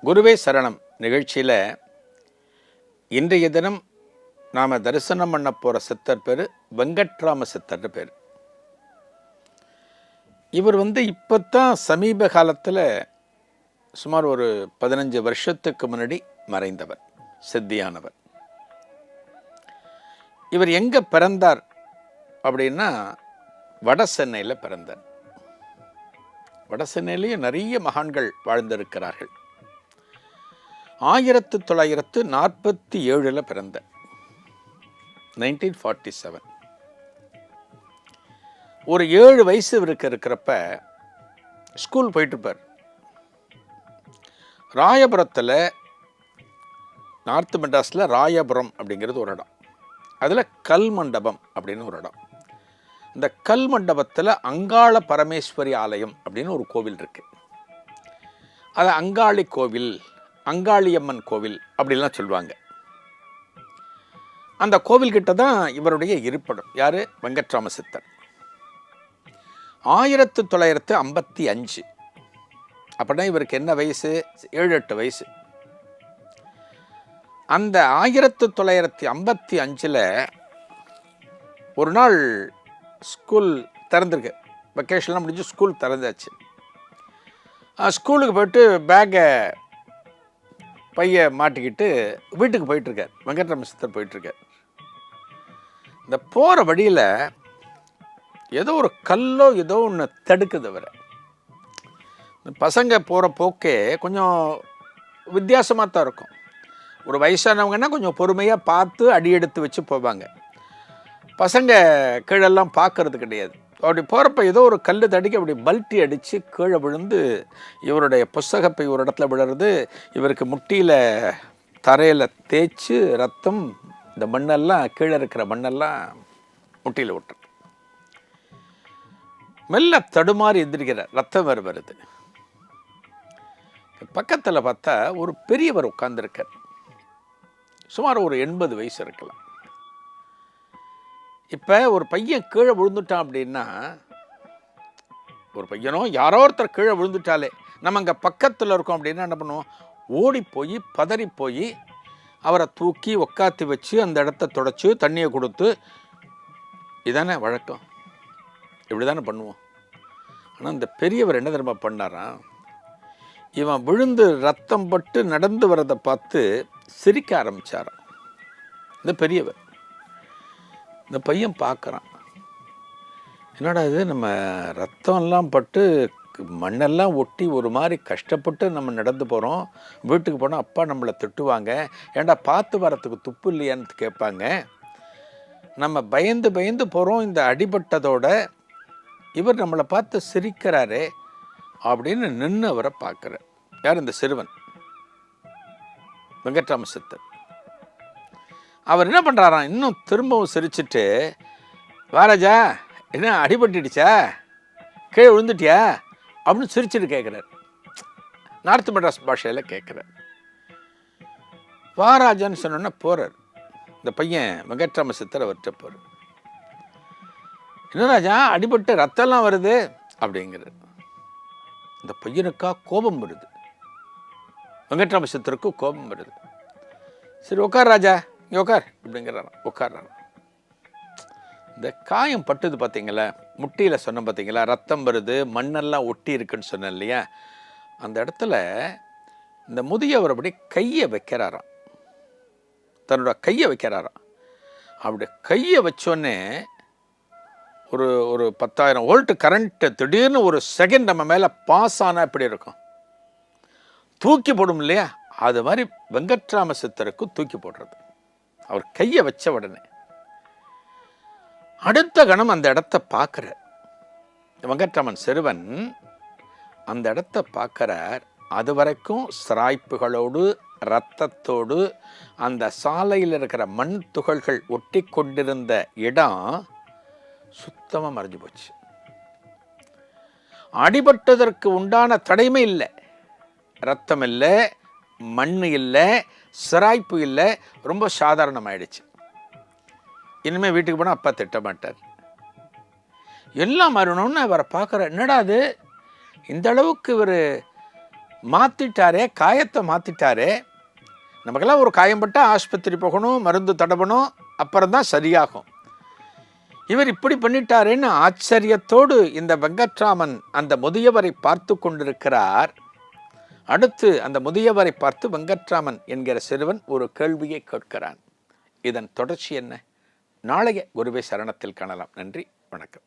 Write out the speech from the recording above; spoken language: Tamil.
குருவே சரணம் நிகழ்ச்சியில் இன்றைய தினம் நாம் தரிசனம் பண்ண போகிற சித்தர் பேர் வெங்கட்ராம சித்தர்னு பேர். இவர் இப்போ தான் சமீப காலத்தில் சுமார் ஒரு 15 வருஷத்துக்கு முன்னாடி மறைந்தவர், சித்தியானவர். இவர் எங்கே பிறந்தார் அப்படின்னா வட சென்னையில் பிறந்தார். வட சென்னையிலேயும் நிறைய மகான்கள் வாழ்ந்திருக்கிறார்கள். 1947 பிறந்த 1947. ஒரு 7 வயசு இவருக்கு இருக்கிறப்ப ஸ்கூல் போயிட்டுருப்பார். ராயபுரத்தில், நார்த் மெட்ராஸில் ராயபுரம் அப்படிங்கிறது ஒரு இடம். அதில் கல் மண்டபம் அப்படின்னு ஒரு இடம். இந்த கல் மண்டபத்தில் அங்காள பரமேஸ்வரி ஆலயம் அப்படின்னு ஒரு கோவில் இருக்குது. அது அங்காளி கோவில், அங்காளியம்மன் கோவில் அப்படிலாம் சொல்லுவாங்க. அந்த கோவில்கிட்ட தான் இவருடைய இருப்பிடம். யார்? வெங்கட்ராம சித்தர். 1955 அப்படின்னா இவருக்கு என்ன வயசு? 7-8 வயசு. அந்த 1955 ஒரு நாள் ஸ்கூல் திறந்துருக்கு. வெக்கேஷன்லாம் முடிஞ்சு ஸ்கூல் திறந்தாச்சு. ஸ்கூலுக்கு போய்ட்டு பேக்கை பைய மாட்டிக்கிட்டு வீட்டுக்கு போயிட்டுருக்கார். வெங்கட்ராம சித்தர் போயிட்டுருக்கார். இந்த போகிற வழியில் ஏதோ ஒரு கல்லோ ஏதோ ஒன்று தடுக்குது அவரை. இந்த பசங்க போகிற போக்கே கொஞ்சம் வித்தியாசமாக தான் இருக்கும். ஒரு வயசானவங்கன்னா கொஞ்சம் பொறுமையாக பார்த்து அடி எடுத்து வச்சு போவாங்க. பசங்க கீழெல்லாம் பார்க்கறது கிடையாது. அப்படி போகிறப்ப ஏதோ ஒரு கல் தடிக்க அப்படி பல்ட்டி அடித்து கீழே விழுந்து இவருடைய புஸ்தகப்பை ஒரு இடத்துல விழுறது. இவருக்கு முட்டியில் தரையில் தேய்ச்சி ரத்தம், இந்த மண்ணெல்லாம் கீழே இருக்கிற மண்ணெல்லாம் முட்டியில் விட்டுரு. மெல்ல தடுமாறி எந்திரிக்கிறார். ரத்தம் வேறு வருது. பக்கத்தில் பார்த்தா ஒரு பெரியவர் உட்கார்ந்துருக்கார். சுமார் ஒரு 80 வயசு இருக்கலாம். இப்போ ஒரு பையன் கீழே விழுந்துட்டான் அப்படின்னா, ஒரு பையனோ யாரோ ஒருத்தர் கீழே விழுந்துட்டாலே நம்ம அங்கே பக்கத்தில் இருக்கோம் அப்படின்னா என்ன பண்ணுவோம்? ஓடி போய் பதறி போய் அவரை தூக்கி உக்காத்தி வச்சு அந்த இடத்த தொடச்சி தண்ணியை கொடுத்து, இதானே வழக்கம், இப்படி தானே பண்ணுவோம். ஆனால் இந்த பெரியவர் என்ன தெரியுமா பண்ணாராம்? இவன் விழுந்து ரத்தம் பட்டு நடந்து வரதை பார்த்து சிரிக்க ஆரம்பித்தாராம் இந்த பெரியவர். இந்த பையன் பார்க்குறான், என்னடா இது, நம்ம ரத்தம்லாம் பட்டு மண்ணெல்லாம் ஒட்டி ஒரு மாதிரி கஷ்டப்பட்டு நம்ம நடந்து போகிறோம். வீட்டுக்கு போனால் அப்பா நம்மளை திட்டுவாங்க, ஏன்டா பார்த்து வரத்துக்கு துப்பு இல்லையான்னு கேட்பாங்க. நம்ம பயந்து பயந்து போகிறோம். இந்த அடிபட்டதோட இவர் நம்மளை பார்த்து சிரிக்கிறாரே அப்படின்னு நின்று அவரை பார்க்குறார். யார்? இந்த சிறுவன் வெங்கட்ராம சித்தர். அவர் என்ன பண்ணுறாராம், இன்னும் திரும்பவும் சிரிச்சுட்டு, வாராஜா என்ன அடிபட்டுடுச்சா, கீழே விழுந்துட்டியா அப்படின்னு சிரிச்சுட்டு கேட்குறார். நார்த் மெட்ராஸ் பாஷையில் கேட்குறார். வாராஜான்னு சொன்னோன்னா போகிறார். இந்த பையன் வெங்கட்ராம சித்தர் அவர்கிட்ட போகிறார். என்ன ராஜா, அடிபட்டு ரத்தம்லாம் வருது அப்படிங்கிறார். இந்த பையனுக்கா கோபம் வருது. வெங்கட்ராம சித்தருக்கு கோபம் வருது. சரி உட்கார் ராஜா, இங்கே உட்கார் அப்படிங்கிறாராம். உட்கார்றாராம். இந்த காயம் பட்டுது பார்த்தீங்களா, முட்டியில் சொன்ன பார்த்தீங்களா, ரத்தம் வருது, மண்ணெல்லாம் ஒட்டி இருக்குன்னு சொன்னேன் இல்லையா, அந்த இடத்துல இந்த முதியவர் அப்படி கையை வைக்கிறாராம். தன்னோட கையை வைக்கிறாராம். அப்படி கையை வச்சோன்னே ஒரு ஒரு 10,000 வோல்ட் கரண்ட்டு திடீர்னு ஒரு செகண்ட் நம்ம மேலே பாஸ் ஆனால் எப்படி இருக்கும், தூக்கி போடும் இல்லையா, அது மாதிரி வெங்கட்ராம சித்தருக்கு தூக்கி போடுறது. அவர் கையை வச்ச உடனே அடுத்த கணம் அந்த இடத்த பார்க்குறார். வெங்கட்ராமன் சிறுவன் அந்த இடத்த பார்க்குறார். அது வரைக்கும் சிராய்ப்புகளோடு இரத்தத்தோடு அந்த சாலையில் இருக்கிற மண் துகள்கள் ஒட்டி கொண்டிருந்த இடம் சுத்தமாக மறைஞ்சு போச்சு. அடிபட்டதற்கு உண்டான தடைமை இல்லை, ரத்தம் இல்லை, மண் இல்லை, சிராய்ப்பு இல்லை, ரொம்ப சாதாரணமாயிடுச்சு. இனிமேல் வீட்டுக்கு போனால் அப்பா திட்ட மாட்டார். எல்லாம் மாறணும்னு அவரை பார்க்குற, என்னடா அது இந்த அளவுக்கு இவர் மாற்றிட்டாரே, காயத்தை மாற்றிட்டாரே. நமக்கெல்லாம் ஒரு காயம்பட்டா ஆஸ்பத்திரி போகணும், மருந்து தடவணும், அப்புறம்தான் சரியாகும். இவர் இப்படி பண்ணிட்டாரேன்னு ஆச்சரியத்தோடு இந்த வெங்கட்ராமன் அந்த முதியவரை பார்த்து கொண்டிருக்கிறார். அடுத்து அந்த முதியவரை பார்த்து வெங்கட்ராமன் என்கிற சிறுவன் ஒரு கேள்வியை கேட்கிறான். இதன் தொடர்ச்சி என்ன? நாளைய குருவே சரணத்தில் காணலாம். நன்றி, வணக்கம்.